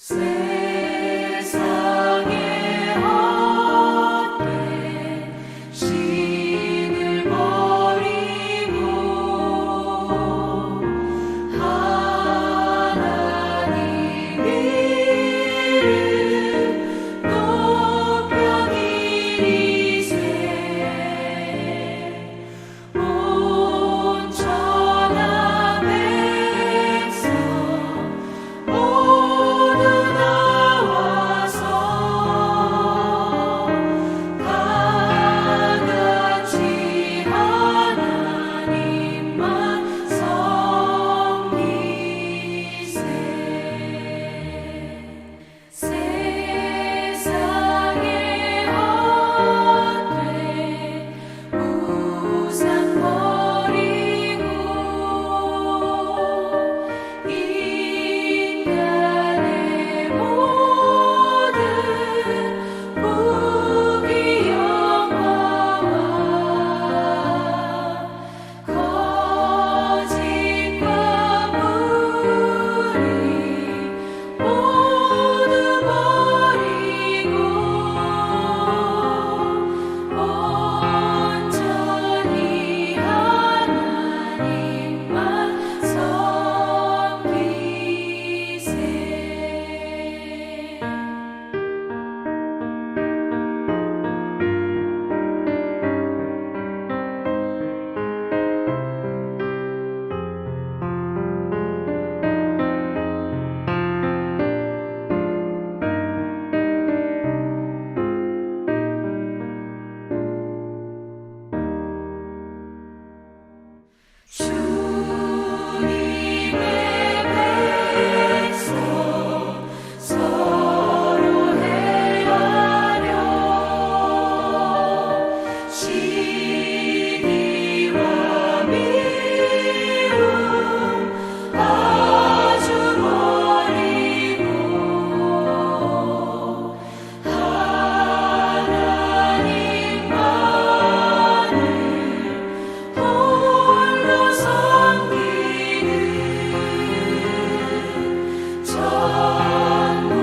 세상의 헛된 신을 버리고 하나님 이름 높여 기리세 온 천하 백성 모두 나와서 다 같이 하나님만 섬기세. 세상의 헛된 우상 버리고 인간의 모든 부귀 영화와 거짓과 불의 모두 버리고 온전히 하나님만 섬기세. 주님의 백성 서로 행하려 시기와 미움 아주 버리고 하나님만을 홀로 섬기는 천국을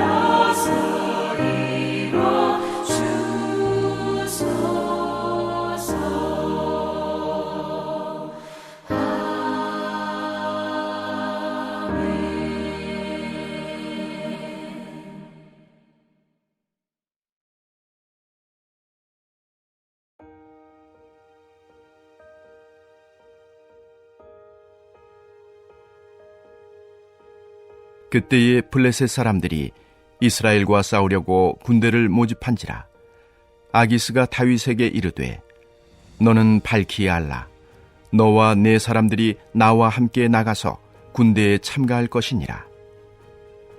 어서 이뤄 주소서. 아멘. 그때에 블레셋 사람들이 이스라엘과 싸우려고 군대를 모집한지라. 아기스가 다윗에게 이르되 너는 밝히 알라. 너와 네 사람들이 나와 함께 나가서 군대에 참가할 것이니라.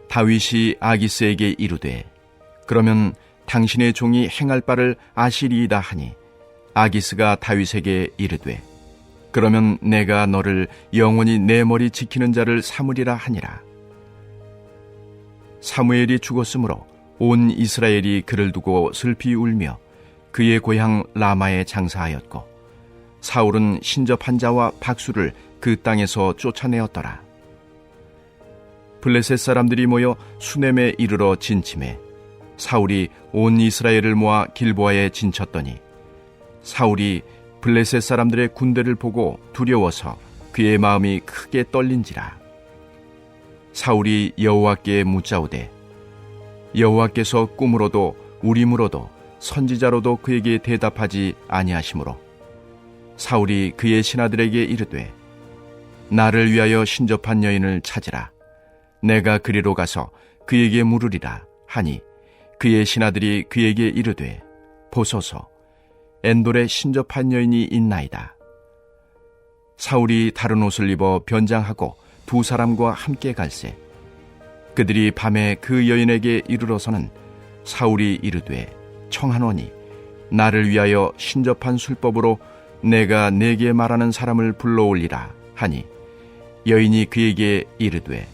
다윗이 아기스에게 이르되 그러면 당신의 종이 행할 바를 아시리이다 하니 아기스가 다윗에게 이르되 그러면 내가 너를 영원히 내 머리 지키는 자를 삼으리라 하니라. 사무엘이 죽었으므로 온 이스라엘이 그를 두고 슬피 울며 그의 고향 라마에 장사하였고 사울은 신접한 자와 박수를 그 땅에서 쫓아내었더라. 블레셋 사람들이 모여 수넴에 이르러 진침해 사울이 온 이스라엘을 모아 길보아에 진쳤더니 사울이 블레셋 사람들의 군대를 보고 두려워서 그의 마음이 크게 떨린지라. 사울이 여호와께 묻자오되 여호와께서 꿈으로도 우림으로도 선지자로도 그에게 대답하지 아니하시므로 사울이 그의 신하들에게 이르되 나를 위하여 신접한 여인을 찾으라. 내가 그리로 가서 그에게 물으리라 하니 그의 신하들이 그에게 이르되 보소서 엔돌에 신접한 여인이 있나이다. 사울이 다른 옷을 입어 변장하고 두 사람과 함께 갈새 그들이 밤에 그 여인에게 이르러서는 사울이 이르되 청하노니 나를 위하여 신접한 술법으로 내가 네게 말하는 사람을 불러올리라 하니 여인이 그에게 이르되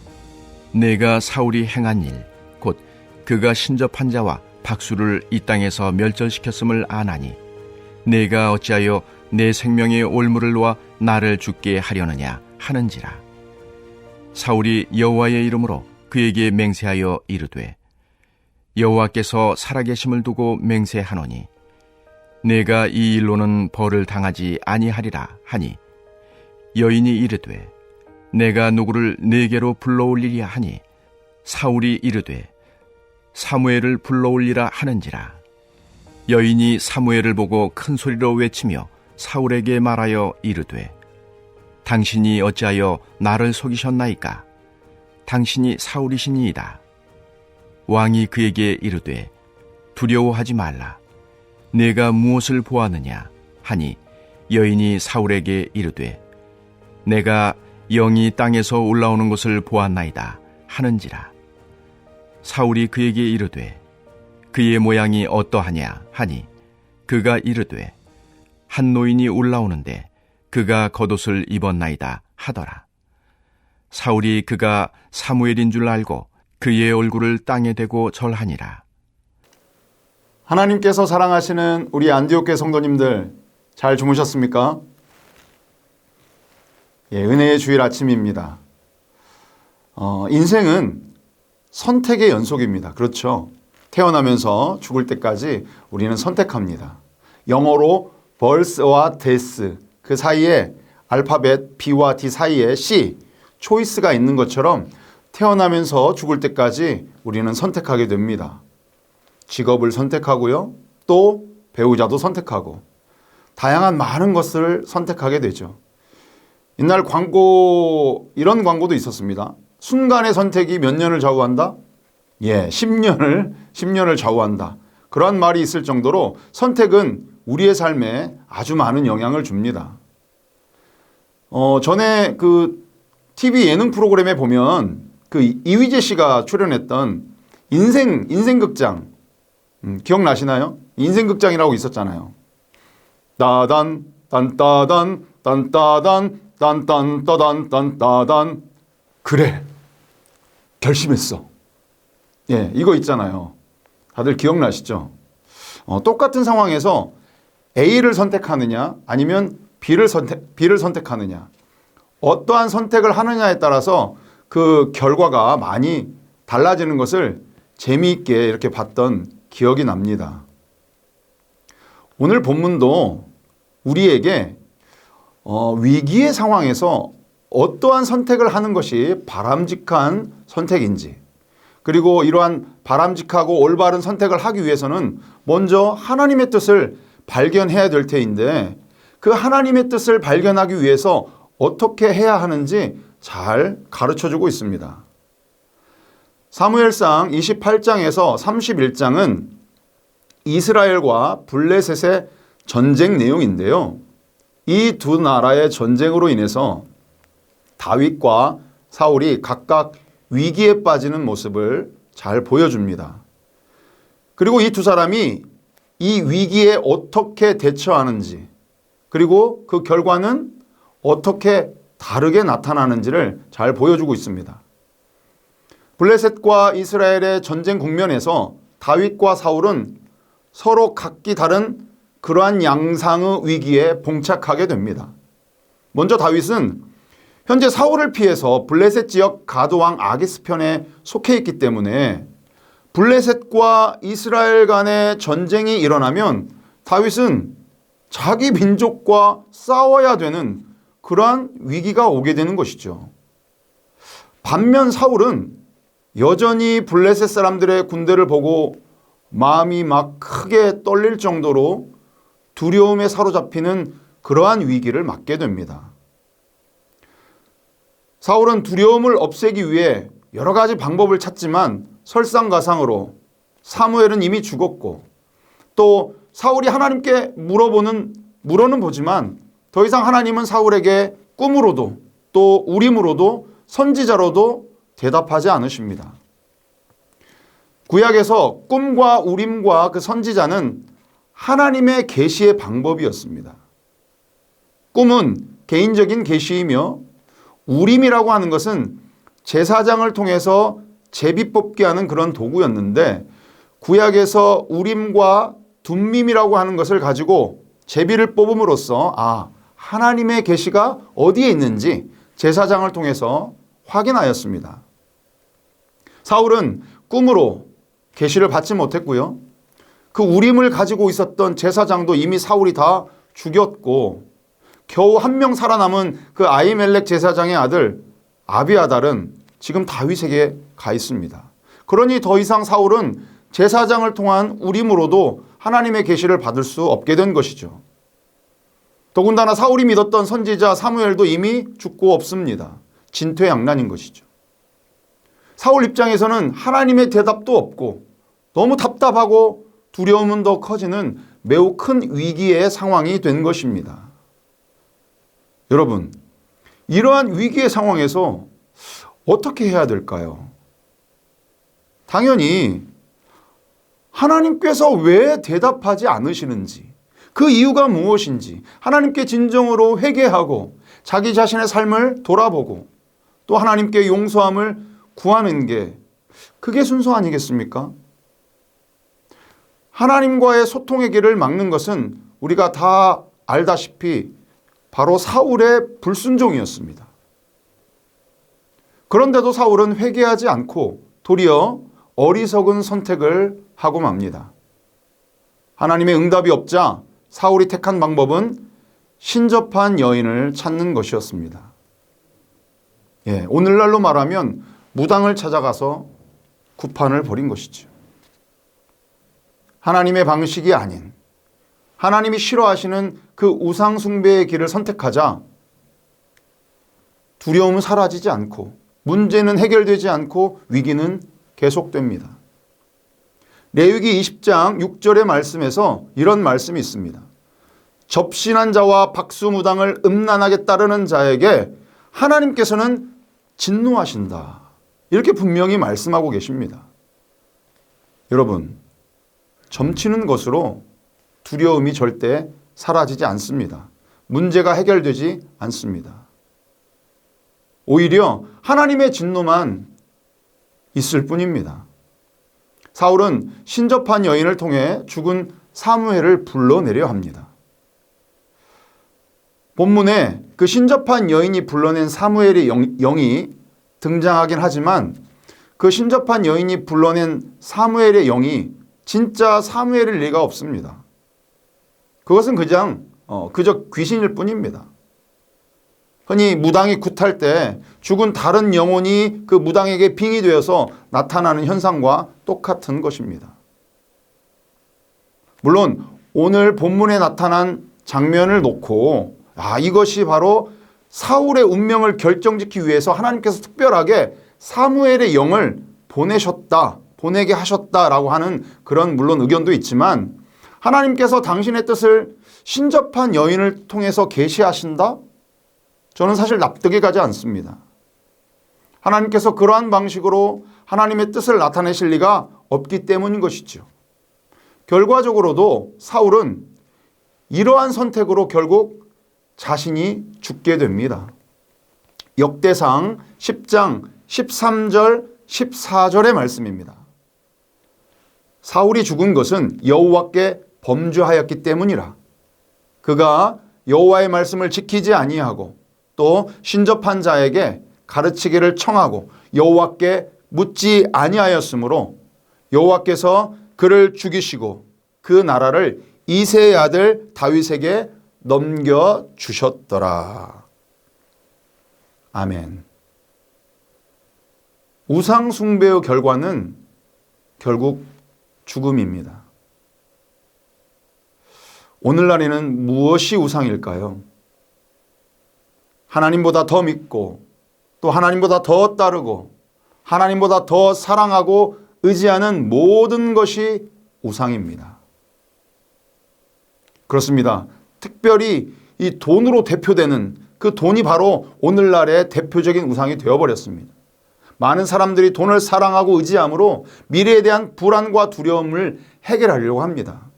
내가 사울이 행한 일 곧 그가 신접한 자와 박수를 이 땅에서 멸절시켰음을 아나니 내가 어찌하여 내 생명의 올무를 놓아 나를 죽게 하려느냐 하는지라. 사울이 여호와의 이름으로 그에게 맹세하여 이르되 여호와께서 살아계심을 두고 맹세하노니 내가 이 일로는 벌을 당하지 아니하리라 하니 여인이 이르되 내가 누구를 내게로 불러올리랴 하니 사울이 이르되 사무엘을 불러올리라 하는지라. 여인이 사무엘을 보고 큰 소리로 외치며 사울에게 말하여 이르되 당신이 어찌하여 나를 속이셨나이까? 당신이 사울이시니이다. 왕이 그에게 이르되 두려워하지 말라. 내가 무엇을 보았느냐 하니 여인이 사울에게 이르되 내가 영이 땅에서 올라오는 것을 보았나이다 하는지라. 사울이 그에게 이르되 그의 모양이 어떠하냐 하니 그가 이르되 한 노인이 올라오는데 그가 겉옷을 입었나이다 하더라. 사울이 그가 사무엘인 줄 알고 그의 얼굴을 땅에 대고 절하니라. 하나님께서 사랑하시는 우리 안디옥 교회 성도님들 잘 주무셨습니까? 은혜의 주일 아침입니다. 인생은 선택의 연속입니다. 그렇죠? 태어나면서 죽을 때까지 우리는 선택합니다. 영어로 birth와 death, 그 사이에 알파벳 B와 D 사이에 C, 초이스가 있는 것처럼 태어나면서 죽을 때까지 우리는 선택하게 됩니다. 직업을 선택하고요. 또 배우자도 선택하고 다양한 많은 것을 선택하게 되죠. 옛날 이런 광고도 있었습니다. 순간의 선택이 몇 년을 좌우한다? 10년을 좌우한다. 그런 말이 있을 정도로 선택은 우리의 삶에 아주 많은 영향을 줍니다. 전에 그 TV 예능 프로그램에 보면 그 이휘재 씨가 출연했던 인생극장, 기억나시나요? 인생극장이라고 있었잖아요. 따단, 딴따단, 딴따단, 딴딴따단, 딴따단. 그래, 결심했어. 이거 있잖아요. 다들 기억나시죠? 똑같은 상황에서 A를 선택하느냐 아니면 B를 선택하느냐, 어떠한 선택을 하느냐에 따라서 그 결과가 많이 달라지는 것을 재미있게 이렇게 봤던 기억이 납니다. 오늘 본문도 우리에게 위기의 상황에서 어떠한 선택을 하는 것이 바람직한 선택인지, 그리고 이러한 바람직하고 올바른 선택을 하기 위해서는 먼저 하나님의 뜻을 발견해야 될 테인데, 그 하나님의 뜻을 발견하기 위해서 어떻게 해야 하는지 잘 가르쳐주고 있습니다. 사무엘상 28장에서 31장은 이스라엘과 블레셋의 전쟁 내용인데요. 이 두 나라의 전쟁으로 인해서 다윗과 사울이 각각 위기에 빠지는 모습을 잘 보여줍니다. 그리고 이 두 사람이 이 위기에 어떻게 대처하는지, 그리고 그 결과는 어떻게 다르게 나타나는지를 잘 보여주고 있습니다. 블레셋과 이스라엘의 전쟁 국면에서 다윗과 사울은 서로 각기 다른 그러한 양상의 위기에 봉착하게 됩니다. 먼저 다윗은 현재 사울을 피해서 블레셋 지역 가드왕 아기스 편에 속해 있기 때문에 블레셋과 이스라엘 간의 전쟁이 일어나면 다윗은 자기 민족과 싸워야 되는 그러한 위기가 오게 되는 것이죠. 반면 사울은 여전히 블레셋 사람들의 군대를 보고 마음이 막 크게 떨릴 정도로 두려움에 사로잡히는 그러한 위기를 맞게 됩니다. 사울은 두려움을 없애기 위해 여러 가지 방법을 찾지만 설상가상으로 사무엘은 이미 죽었고, 또 사울이 하나님께 물어는 보지만 더 이상 하나님은 사울에게 꿈으로도 또 우림으로도 선지자로도 대답하지 않으십니다. 구약에서 꿈과 우림과 그 선지자는 하나님의 계시의 방법이었습니다. 꿈은 개인적인 계시이며 우림이라고 하는 것은 제사장을 통해서 제비 뽑게 하는 그런 도구였는데, 구약에서 우림과 둠밈이라고 하는 것을 가지고 제비를 뽑음으로써 하나님의 계시가 어디에 있는지 제사장을 통해서 확인하였습니다. 사울은 꿈으로 계시를 받지 못했고요. 그 우림을 가지고 있었던 제사장도 이미 사울이 다 죽였고 겨우 한 명 살아남은 그 아히멜렉 제사장의 아들 아비아달은 지금 다윗에게 가 있습니다. 그러니 더 이상 사울은 제사장을 통한 우림으로도 하나님의 계시를 받을 수 없게 된 것이죠. 더군다나 사울이 믿었던 선지자 사무엘도 이미 죽고 없습니다. 진퇴양난인 것이죠. 사울 입장에서는 하나님의 대답도 없고 너무 답답하고 두려움은 더 커지는 매우 큰 위기의 상황이 된 것입니다. 여러분, 이러한 위기의 상황에서 어떻게 해야 될까요? 당연히 하나님께서 왜 대답하지 않으시는지, 그 이유가 무엇인지 하나님께 진정으로 회개하고 자기 자신의 삶을 돌아보고 또 하나님께 용서함을 구하는 게 그게 순서 아니겠습니까? 하나님과의 소통의 길을 막는 것은 우리가 다 알다시피 바로 사울의 불순종이었습니다. 그런데도 사울은 회개하지 않고 도리어 어리석은 선택을 하고 맙니다. 하나님의 응답이 없자 사울이 택한 방법은 신접한 여인을 찾는 것이었습니다. 오늘날로 말하면 무당을 찾아가서 구판을 벌인 것이죠. 하나님의 방식이 아닌 하나님이 싫어하시는 그 우상 숭배의 길을 선택하자 두려움은 사라지지 않고 문제는 해결되지 않고 위기는 계속됩니다. 레위기 20장 6절의 말씀에서 이런 말씀이 있습니다. 접신한 자와 박수무당을 음란하게 따르는 자에게 하나님께서는 진노하신다. 이렇게 분명히 말씀하고 계십니다. 여러분, 점치는 것으로 두려움이 절대 사라지지 않습니다. 문제가 해결되지 않습니다. 오히려 하나님의 진노만 있을 뿐입니다. 사울은 신접한 여인을 통해 죽은 사무엘을 불러내려 합니다. 본문에 그 신접한 여인이 불러낸 사무엘의 영이 등장하긴 하지만 그 신접한 여인이 불러낸 사무엘의 영이 진짜 사무엘일 리가 없습니다. 그것은 그저 귀신일 뿐입니다. 흔히 무당이 굿할 때 죽은 다른 영혼이 그 무당에게 빙이 되어서 나타나는 현상과 똑같은 것입니다. 물론 오늘 본문에 나타난 장면을 놓고 이것이 바로 사울의 운명을 결정짓기 위해서 하나님께서 특별하게 사무엘의 영을 보내게 하셨다라고 하는 그런 물론 의견도 있지만 하나님께서 당신의 뜻을 신접한 여인을 통해서 계시하신다? 저는 사실 납득이 가지 않습니다. 하나님께서 그러한 방식으로 하나님의 뜻을 나타내실 리가 없기 때문인 것이죠. 결과적으로도 사울은 이러한 선택으로 결국 자신이 죽게 됩니다. 역대상 10장 13절 14절의 말씀입니다. 사울이 죽은 것은 여호와께 범죄하였기 때문이라. 그가 여호와의 말씀을 지키지 아니하고 또 신접한 자에게 가르치기를 청하고 여호와께 묻지 아니하였으므로 여호와께서 그를 죽이시고 그 나라를 이새의 아들 다윗에게 넘겨주셨더라. 아멘. 우상 숭배의 결과는 결국 죽음입니다. 오늘날에는 무엇이 우상일까요? 하나님보다 더 믿고 또 하나님보다 더 따르고 하나님보다 더 사랑하고 의지하는 모든 것이 우상입니다. 그렇습니다. 특별히 이 돈으로 대표되는 그 돈이 바로 오늘날의 대표적인 우상이 되어버렸습니다. 많은 사람들이 돈을 사랑하고 의지함으로 미래에 대한 불안과 두려움을 해결하려고 합니다.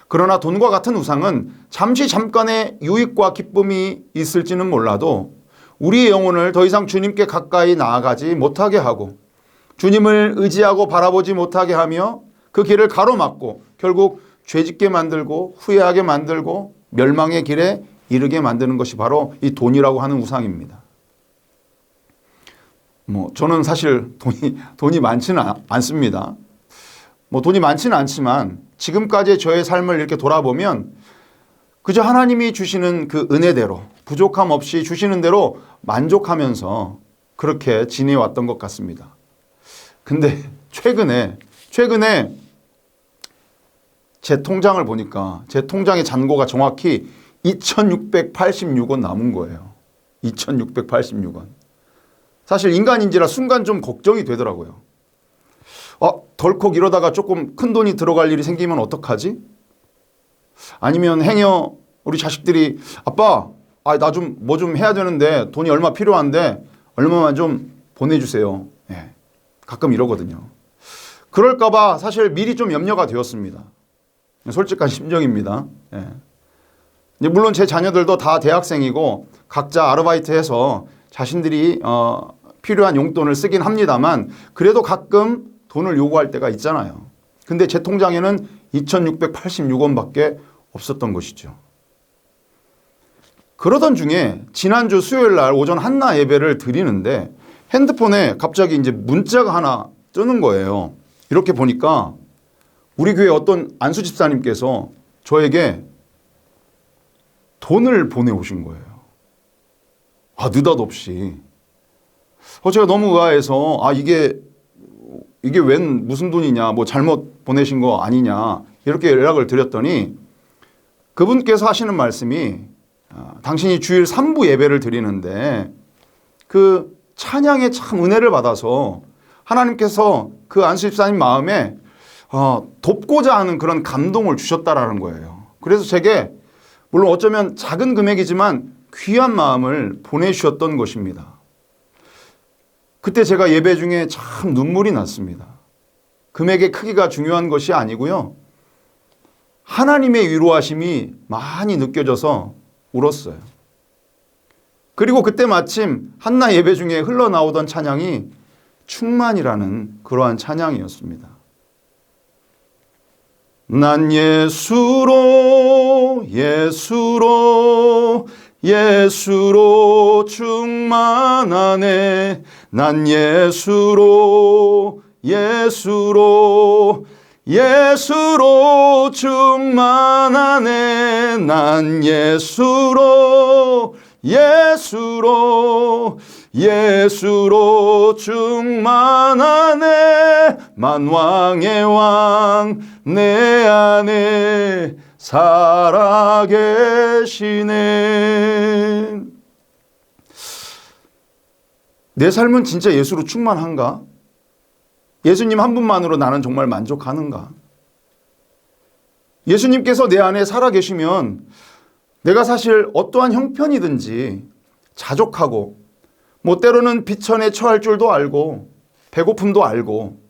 그러나 돈과 같은 우상은 잠깐의 유익과 기쁨이 있을지는 몰라도 우리의 영혼을 더 이상 주님께 가까이 나아가지 못하게 하고 주님을 의지하고 바라보지 못하게 하며 그 길을 가로막고 결국 죄짓게 만들고 후회하게 만들고 멸망의 길에 이르게 만드는 것이 바로 이 돈이라고 하는 우상입니다. 저는 사실 돈이 많지는 않습니다. 돈이 많지는 않지만 지금까지의 저의 삶을 이렇게 돌아보면 그저 하나님이 주시는 그 은혜대로 부족함 없이 주시는 대로 만족하면서 그렇게 지내왔던 것 같습니다. 근데 최근에 제 통장을 보니까 제 통장의 잔고가 정확히 2,686원 남은 거예요. 2,686원. 사실 인간인지라 순간 좀 걱정이 되더라고요. 덜컥 이러다가 조금 큰 돈이 들어갈 일이 생기면 어떡하지? 아니면 행여 우리 자식들이 아빠, 나 좀 뭐 좀 해야 되는데 돈이 얼마 필요한데 얼마만 좀 보내주세요. 예, 가끔 이러거든요. 그럴까봐 사실 미리 좀 염려가 되었습니다. 솔직한 심정입니다. 예. 물론 제 자녀들도 다 대학생이고 각자 아르바이트해서 자신들이 필요한 용돈을 쓰긴 합니다만 그래도 가끔 돈을 요구할 때가 있잖아요. 근데 제 통장에는 2,686원밖에 없었던 것이죠. 그러던 중에 지난주 수요일 날 오전 한나 예배를 드리는데 핸드폰에 갑자기 이제 문자가 하나 뜨는 거예요. 이렇게 보니까 우리 교회 어떤 안수 집사님께서 저에게 돈을 보내오신 거예요. 느닷없이. 제가 너무 의아해서 이게 웬 무슨 돈이냐, 잘못 보내신 거 아니냐 이렇게 연락을 드렸더니 그분께서 하시는 말씀이 당신이 주일 3부 예배를 드리는데 그 찬양에 참 은혜를 받아서 하나님께서 그 안수 집사님 마음에 돕고자 하는 그런 감동을 주셨다라는 거예요. 그래서 제게 물론 어쩌면 작은 금액이지만 귀한 마음을 보내주셨던 것입니다. 그때 제가 예배 중에 참 눈물이 났습니다. 금액의 크기가 중요한 것이 아니고요. 하나님의 위로하심이 많이 느껴져서 울었어요. 그리고 그때 마침 한나 예배 중에 흘러나오던 찬양이 충만이라는 그러한 찬양이었습니다. 난 예수로 충만하네. 난 예수로 충만하네. 난 예수로 충만하네. 만왕의 왕 내 안에 살아계시네. 내 삶은 진짜 예수로 충만한가? 예수님 한 분만으로 나는 정말 만족하는가? 예수님께서 내 안에 살아계시면 내가 사실 어떠한 형편이든지 자족하고 때로는 비천에 처할 줄도 알고 배고픔도 알고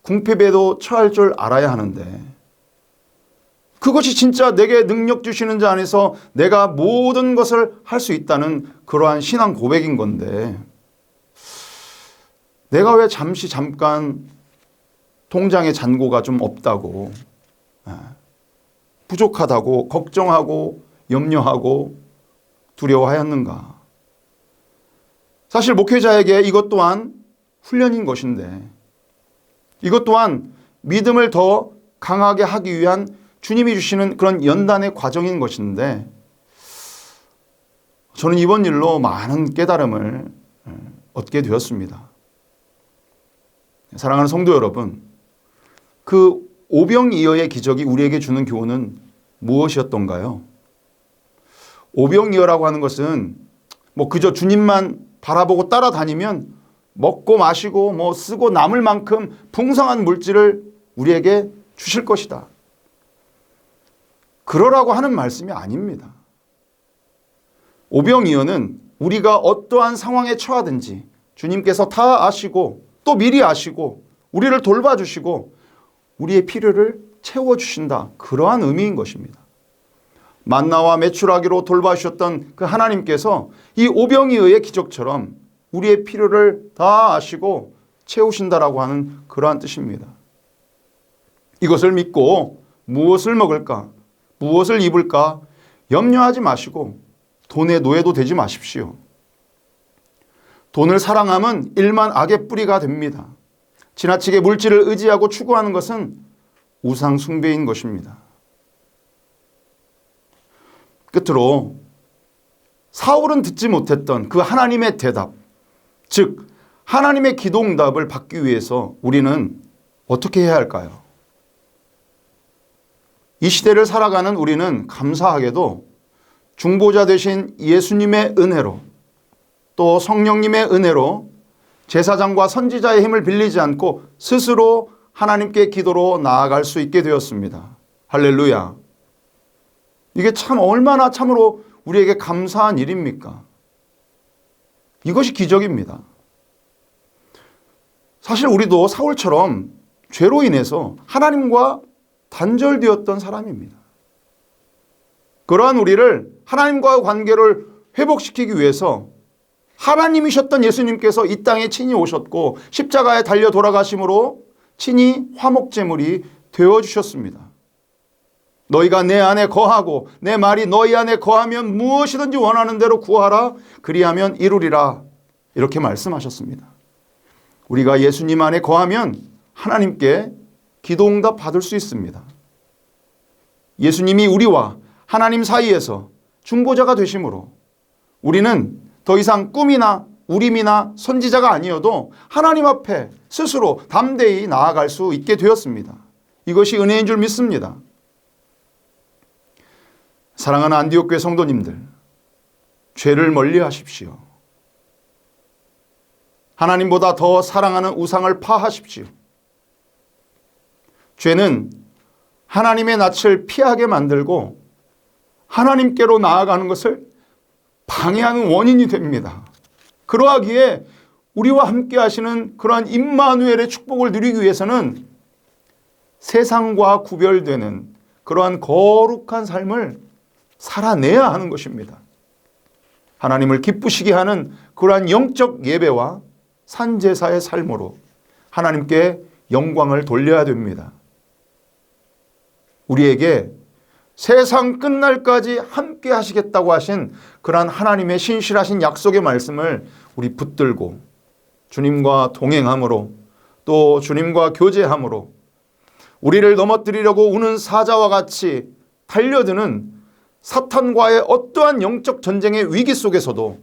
궁핍에도 처할 줄 알아야 하는데 그것이 진짜 내게 능력 주시는 자 안에서 내가 모든 것을 할 수 있다는 그러한 신앙 고백인 건데 내가 왜 잠깐 통장에 잔고가 좀 없다고 부족하다고 걱정하고 염려하고 두려워하였는가? 사실 목회자에게 이것 또한 훈련인 것인데 이것 또한 믿음을 더 강하게 하기 위한 주님이 주시는 그런 연단의 과정인 것인데 저는 이번 일로 많은 깨달음을 얻게 되었습니다. 사랑하는 성도 여러분, 그 오병이어의 기적이 우리에게 주는 교훈은 무엇이었던가요? 오병이어라고 하는 것은 그저 주님만 바라보고 따라다니면 먹고 마시고 쓰고 남을 만큼 풍성한 물질을 우리에게 주실 것이다. 그러라고 하는 말씀이 아닙니다. 오병이어는 우리가 어떠한 상황에 처하든지 주님께서 다 아시고 또 미리 아시고 우리를 돌봐주시고 우리의 필요를 채워주신다. 그러한 의미인 것입니다. 만나와 메추라기로 돌봐주셨던 그 하나님께서 이 오병이어의 기적처럼 우리의 필요를 다 아시고 채우신다라고 하는 그러한 뜻입니다. 이것을 믿고 무엇을 먹을까, 무엇을 입을까 염려하지 마시고 돈의 노예도 되지 마십시오. 돈을 사랑함은 일만 악의 뿌리가 됩니다. 지나치게 물질을 의지하고 추구하는 것은 우상 숭배인 것입니다. 끝으로 사울은 듣지 못했던 그 하나님의 대답, 즉 하나님의 기도 응답을 받기 위해서 우리는 어떻게 해야 할까요? 이 시대를 살아가는 우리는 감사하게도 중보자 되신 예수님의 은혜로 또 성령님의 은혜로 제사장과 선지자의 힘을 빌리지 않고 스스로 하나님께 기도로 나아갈 수 있게 되었습니다. 할렐루야. 이게 참 얼마나 참으로 우리에게 감사한 일입니까? 이것이 기적입니다. 사실 우리도 사울처럼 죄로 인해서 하나님과 단절되었던 사람입니다. 그러한 우리를 하나님과의 관계를 회복시키기 위해서 하나님이셨던 예수님께서 이 땅에 친히 오셨고 십자가에 달려 돌아가심으로 친히 화목제물이 되어주셨습니다. 너희가 내 안에 거하고 내 말이 너희 안에 거하면 무엇이든지 원하는 대로 구하라 그리하면 이루리라 이렇게 말씀하셨습니다. 우리가 예수님 안에 거하면 하나님께 기도응답 받을 수 있습니다. 예수님이 우리와 하나님 사이에서 중보자가 되심으로 우리는 더 이상 꿈이나 우림이나 선지자가 아니어도 하나님 앞에 스스로 담대히 나아갈 수 있게 되었습니다. 이것이 은혜인 줄 믿습니다. 사랑하는 안디옥 교회 성도님들, 죄를 멀리 하십시오. 하나님보다 더 사랑하는 우상을 파하십시오. 죄는 하나님의 낯을 피하게 만들고 하나님께로 나아가는 것을 방해하는 원인이 됩니다. 그러하기에 우리와 함께 하시는 그러한 임마누엘의 축복을 누리기 위해서는 세상과 구별되는 그러한 거룩한 삶을 살아내야 하는 것입니다. 하나님을 기쁘시게 하는 그러한 영적 예배와 산제사의 삶으로 하나님께 영광을 돌려야 됩니다. 우리에게 세상 끝날까지 함께 하시겠다고 하신 그러한 하나님의 신실하신 약속의 말씀을 우리 붙들고 주님과 동행함으로 또 주님과 교제함으로 우리를 넘어뜨리려고 우는 사자와 같이 달려드는 사탄과의 어떠한 영적 전쟁의 위기 속에서도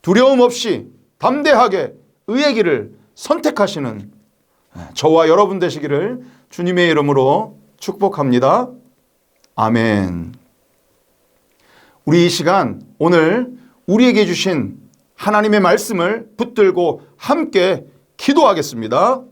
두려움 없이 담대하게 의의 길을 선택하시는 저와 여러분 되시기를 주님의 이름으로 축복합니다. 아멘. 우리 이 시간 오늘 우리에게 주신 하나님의 말씀을 붙들고 함께 기도하겠습니다.